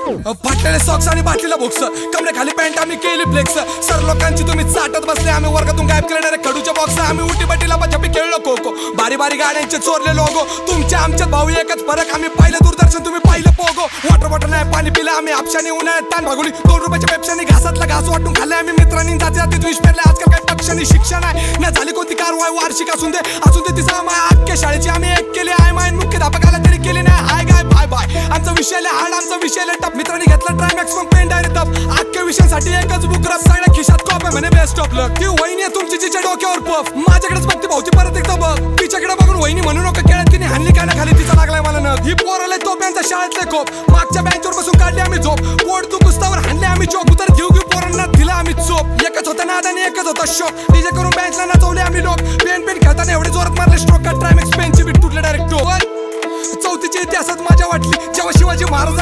फाटलेले सॉक्स आणि बाटलीला बोक्स, कमरे खाली पॅन्ट आम्ही केली फ्लेक्स. सर लोकांची तुम्ही चाटत बसले, आम्ही वर्गातून गायब केले खडूच्या बॉक्स. आम्ही उटी बटीला बचापी खेळलो खो-खो, बारी बारी गाड्यांचे चोरले लोगो. तुमच्या आमच्यात भाऊ एकच फरक, आम्ही पाहिलं दूरदर्शन, तुम्ही पाहिलं पोगो. वॉटर बॉटल नाही पाणी पिलं आम्ही, आपशाने उन्हाळ्यात ताण भागवली. 2 रुपयाच्या पेप्शाने घासातला घास वाटून खाल्ले आम्ही. मित्रांनी जाती विष पेरले, आजकाल काही पक्षांनी शिक्षण आहे ना. झाली कोणती कारवाई वार्षिक असून दे तिचा माय अख्ख्या शाळेची आम्ही एक केली आहे. माय मुख्याध्यापकाला तरी केली नाही. हाय गाय बाय बाय, आमचा विषय लय हार्ड, आमचा विषय लय टफ. मित्रांनी घेतला ट्रायमॅक्स मग पेन डायरेक्ट टफ. अख्ख्या विषयासाठी एकच बुक रफ, सगळ्या खिशात कॉप आहे म्हणे बेस्ट ऑफ लक. ती वहिनी आहे तुमची जिच्या डोक्यावर पफ, माझ्याकडेच बघते भाऊची परत एकदा बघ. तिच्याकडे बघून वहिनी म्हणू नका केळत तिने हाणली का ना खाली, तिचा लागलाय मला नग. ही पोराला तोप्यांचा शाळेतले खोप, मागच्या बेंचवर बसून काढली आम्ही झोप. पोट तू कुस्तावर हाणले आम्ही चोप, उतर घेऊ पोरांना दिला आम्ही चोप. एकच होता नाद आणि एकच होता शोक, डीजे करून बेंचला नाचवले आम्ही लोक. पेन खेळताना एवढे जोरात मारले स्ट्रोक का ट्रायमॅक्स पेनची बीट तुटले डायरेक्ट. चौथीच्या इतिहासात माझ्या वाटली जेव्हा शिवाजी महाराज